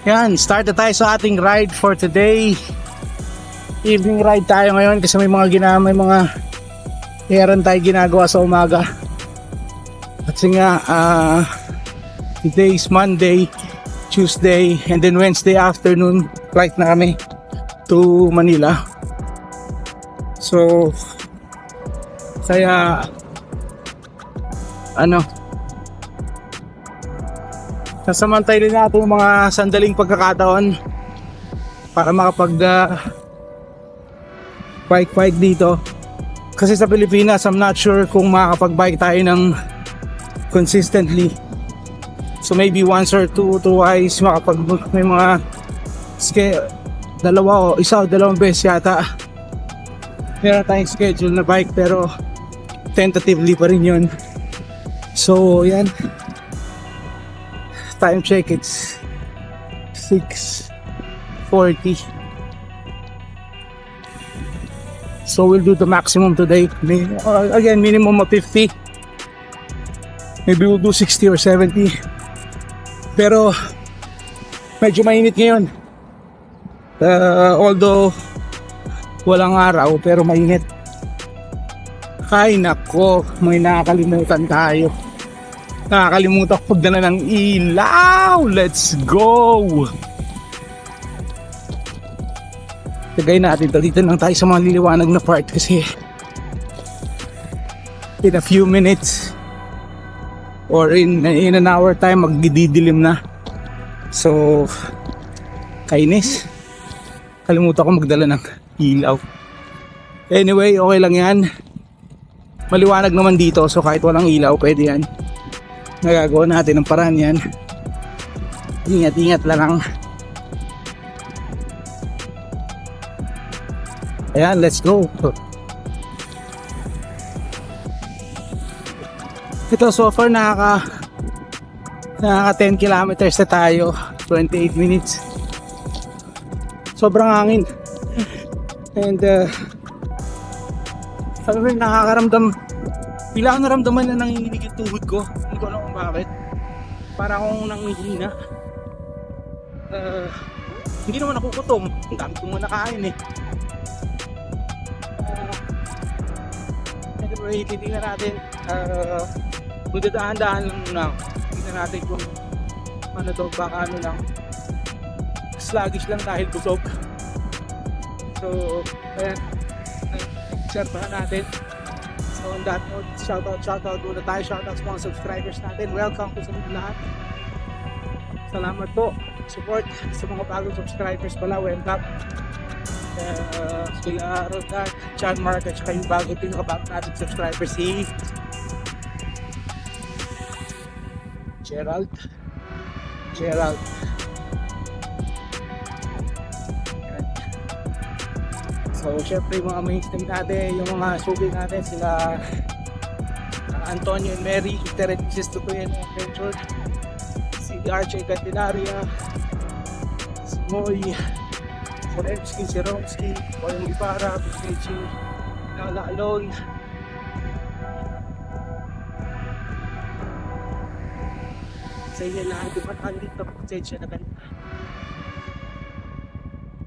Yan, start na tayo sa ating ride for today. Evening ride tayo ngayon kasi may mga errand tayo ginagawa sa umaga. Kasi nga today is Monday, Tuesday, and then Wednesday afternoon flight na kami to Manila. So kaya sasamantay din natin yung mga sandaling pagkakataon para makapag bike dito. Kasi sa Pilipinas, I'm not sure kung makakapag-bike tayo ng consistently. So maybe once or twice may mga isa o dalawang beses yata meron tayong schedule na bike, pero tentatively pa rin yun. So yan, time check, it's 6:40. So we'll do the maximum today. Again, minimum of 50. Maybe we'll do 60 or 70. Pero medyo mainit ngayon. Although walang araw, pero mainit. Ay nako, may nakakalimutan tayo. Nakakalimutan ko pagdala ng ilaw. Let's go! Tagay natin dito lang tayo sa mga liliwanag na part kasi in a few minutes or in an hour time magdidilim na. So kainis, kalimutan ko magdala ng ilaw. Anyway, okay lang yan, maliwanag naman dito, so kahit walang ilaw pwede yan. Nagagawa natin ng paraan yan. Ingat lang. Ayan, let's go. Ito so far nakaka 10 kilometers na tayo, 28 minutes. Sobrang hangin. And sabi mo, nakakaramdam, bila ako naramdaman na nanginginig yung tuhod ko. Hindi ko alam kung bakit. Para akong nanghihina. Hindi naman ako gutom, ang dami kong nakain eh. Anyway, titingnan natin, magdadaan-daan lang muna. Tingnan natin kung baka lang sluggish lang dahil busog. So ayan, obserbahan natin. So on that note, shoutout muna tayo. Shoutout sa mga subscribers natin. Welcome po sa mga lahat. Salamat po. Support sa mga bagong subscribers pala. Welcome. Sila Rodan, John Mark, at saka yung pinakabagong natin subscriber si Gerald. So syempre yung mga mainstream natin, yung mga sugi natin, sila Antonio and Mary, Teresis Tutuyen Adventure, si RJ Candelaria, si Moy, si Romsky, Boyong Ibarra, Pichi, Nala Alone, sa inyo lahat, diba tayo dito, pasensya na kayo.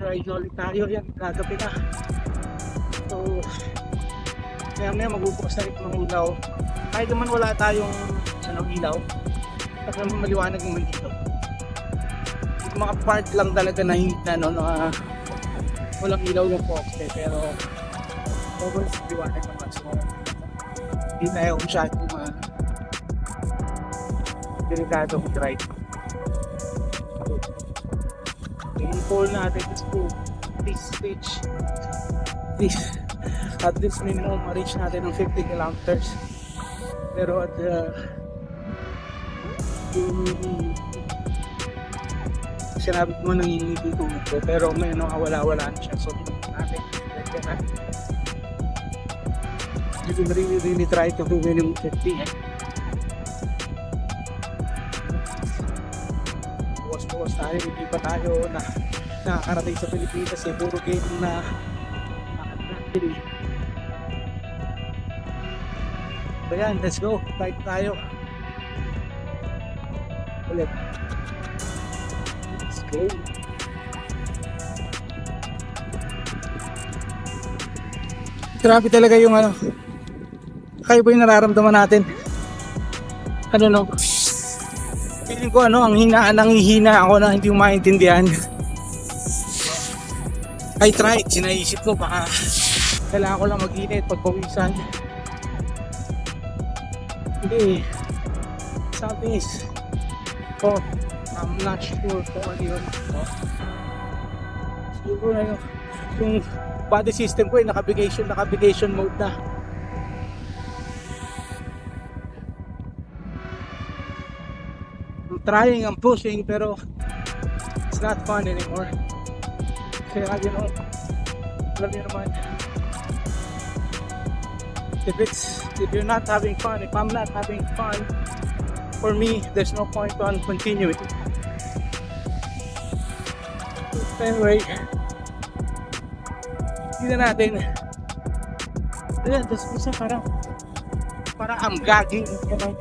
Ride na ulit tayo, yan, gagabi na. So maya magbubukas na rin ng ilaw. Kahit naman wala tayong ilaw, kasi naman maliwanag naman dito. Yung mga part lang talaga na walang ilaw yung poste, pero overall liwanag naman. So hindi na yung masyadong delikado mag-ride. Yung goal natin is to at least minimum ma-reach natin ng 50 kilometers. Pero at sinabi mo nanginginig ko, pero may nakawala-wala na siya. So natin you can really try to do minimum 50. Buwas tayo, hindi pa tayo nakakarating sa Pilipinas eh, puro game na nakakarating. So yan, let's go, flight tayo ulit. go. Grabe talaga yung ano, kayo ba yung nararamdaman natin? Ano no? Feeling ko ano, ang hina ako na hindi mo maintindihan. I tried, sinaisip ko baka kailangan ko lang mag-init pagpawisan. Hindi, something is off. I'm not sure kung ano yun. Siguro na yung body system ko ay naka-vacation mode na. I'm trying, I'm pushing, pero it's not fun anymore. Kaya you know, alam niyo naman, if you're not having fun, if I'm not having fun, for me, there's no point on continuing. Anyway, hindi na natin. Ayan, tapos isa parang I'm gagging.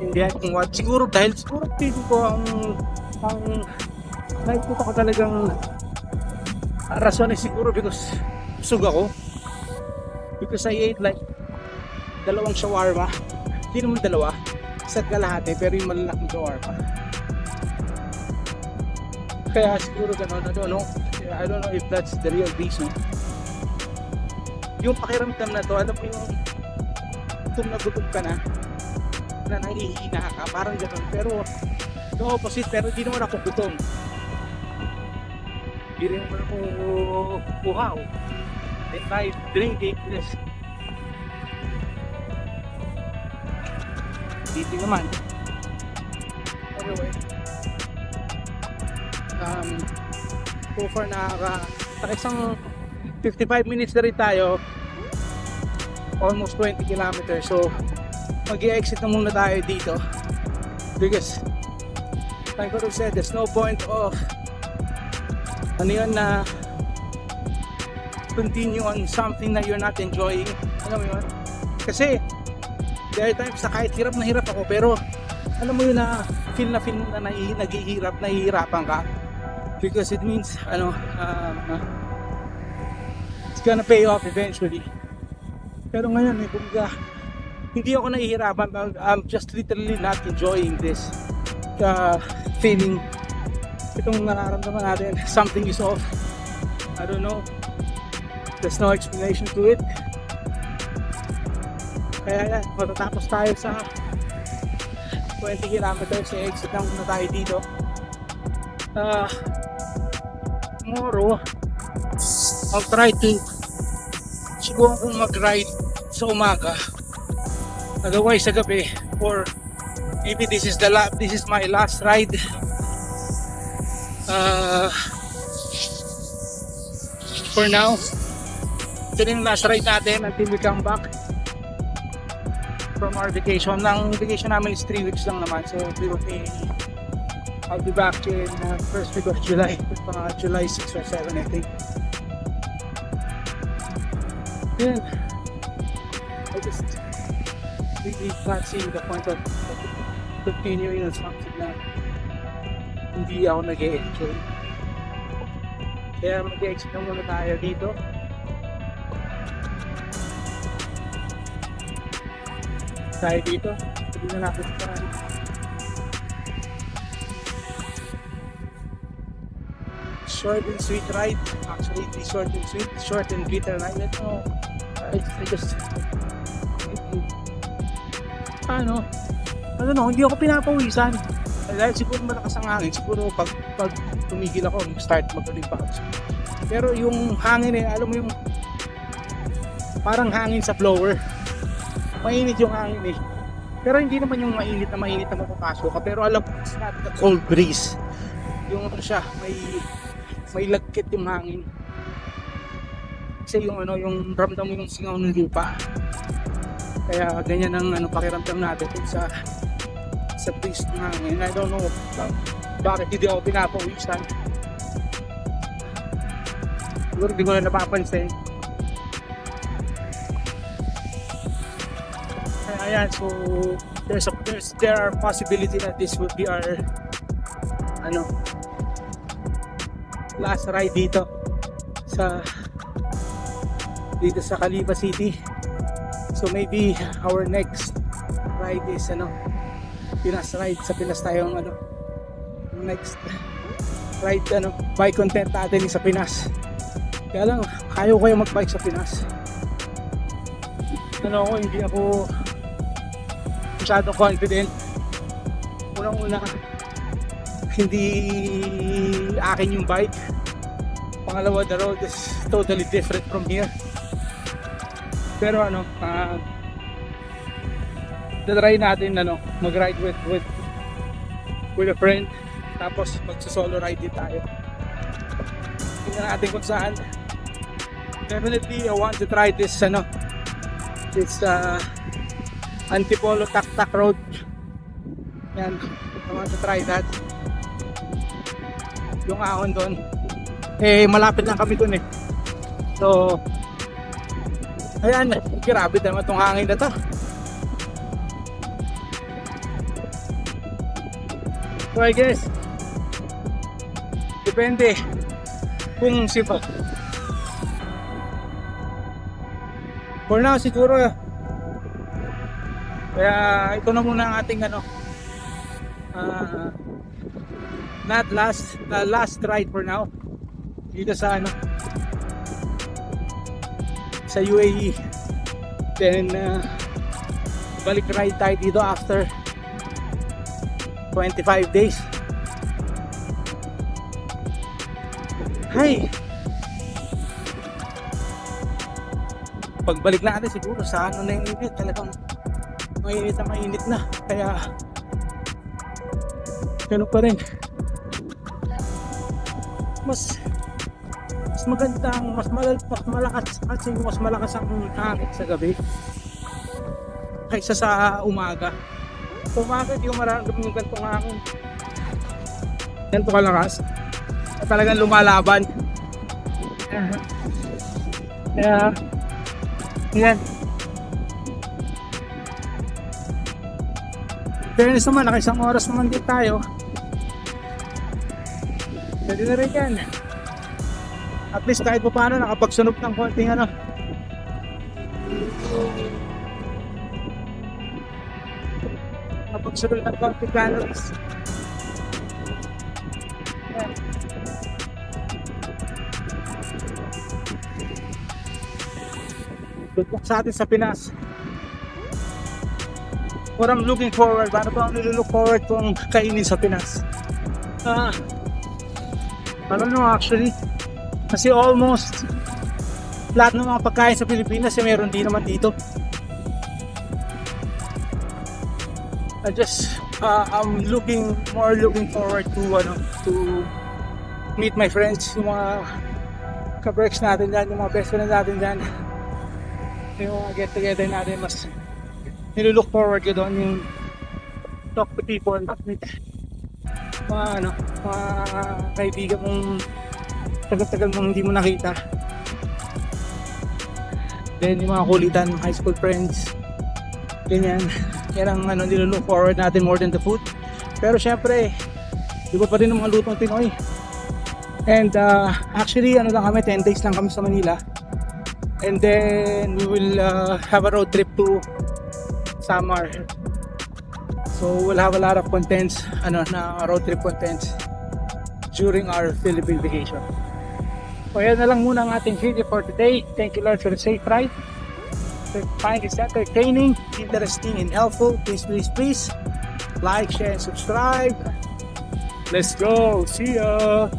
Hindi kung what. Siguro feeling ko ang nakikita ko talagang rason ay siguro because busog ako. Because I ate like 2 shawarma. Hindi naman 2, isa't kalahati, pero yung malalaking shawarma. Kaya siguro gano'n, I don't know if that's the real reason. Yung pakiramdam na to, alam mo yung gutom na gutom ka na nangihina ka, parang gano'n. Pero the opposite, pero hindi naman ako gutom. Hindi rin naman ako buhaw. Then by drinking this, dito naman. Anyway, so far isang 55 minutes na rin tayo, almost 20 kilometers. So mag-i-exit na muna tayo dito because like what I said, there's no point of na continue on something that you're not enjoying. Alam mo yun? Kasi there are times na kahit hirap na hirap ako, pero alam mo yun na feel mo na nahihirapan ka, because it means it's gonna pay off eventually. Pero ngayon kumbaga hindi ako nahihirapan, I'm just literally not enjoying this feeling. Itong nararamdaman natin, something is off. I don't know, there's no explanation to it. Kaya yan, matatapos tayo sa 20 kilometers, exit lang muna tayo dito. Tomorrow I'll try to siguro kung mag-ride sa umaga, otherwise sa gabi, or maybe this is my last ride for now. Ito yung last ride natin until we come back from our vacation. Ang vacation namin is 3 weeks lang naman, so I'll be back in first week of July, July 6 or 7 I think. Then I just really can't see the point of continuing on something na hindi ako nag-e-enjoy. Kaya mag-e-exit na muna tayo dito. Hindi na natin sa short and sweet ride. Actually, the short and bitter ride. I just hindi ako pinapawisan. Dahil siguro malakas ang hangin, siguro pag tumigil ako, start magaling pa ako. Pero yung hangin alam mo yung parang hangin sa blower. Mainit yung hangin pero hindi naman yung mainit na mapapasok ka, pero alam mo, it's not the cold breeze. Yung siya, may lagkit yung hangin. Kasi yung ramdam mo yung singaw ng lupa. Kaya ganyan ang pakiramdam natin sa breeze ng hangin. I don't know bakit hindi ako pinapawisan. Siguro hindi ko na napapansin. Ayan, so there are possibility that this would be our last ride dito sa Kalipa City. So maybe our next ride is Pinas ride. Sa Pinas tayo next ride bike content natin is sa Pinas. Kaya lang ayaw kayo mag-bike sa Pinas. Hindi ako masyadong confident. Unang-una, hindi akin yung bike. Pangalawa, the road is totally different from here. Pero try natin mag-ride with a friend, tapos magso-solo ride din tayo. Tingnan natin kung saan. Definitely I want to try this Antipolo Tak Road. Yan, I want to try that. Yung ahon doon, malapit lang kami doon So ayan, grabe naman itong hangin na to. So I guess depende kung sipa. For now siguro kaya ito na muna ang ating not last ride for now dito sa sa UAE. Then balik ride tayo dito after 25 days. Hay, pagbalik natin siguro sa na yung init, talagang mainit na, kaya ganun pa rin. Mas maganda, mas malakas kasi mas malakas ang hangin sa gabi kaysa sa umaga. Sa umaga di ko mararamdaman yung gantong hangin, ganito kalakas, talagang lumalaban. Kaya yan, fairness naman, nakaisang oras naman din tayo, pwede na rin yan. At least kahit pa paano nakapagsunod ng konting nakapagsunod ng konting calories. Yan. Good luck sa atin sa Pinas. What I'm looking forward, ano ba ang nilook forward kong kainin sa Pinas? I don't know actually. Kasi almost lahat ng mga pagkain sa Pilipinas meron din naman dito. I'm looking forward to meet my friends, yung mga ka-breaks natin dyan, yung mga best friends natin dyan, yung mga get together natin. Mas nilook forward ko doon, yung talk to people, meet mga kaibigan mong tagal-tagal mong hindi mo nakita. Then yung mga kulitan, high school friends, ganyan. Yan ang nilook forward natin more than the food. Pero syempre, di ba pa rin ang mga lutong Pinoy. And actually lang kami, 10 days lang kami sa Manila. And then we will have a road trip to Samar. So we'll have a lot of contents, road trip contents during our Philippine vacation. So yan na lang muna ang ating video for today. Thank you Lord for the safe ride. If you find this entertaining, interesting, and helpful, please like, share, and subscribe. Let's go. See ya.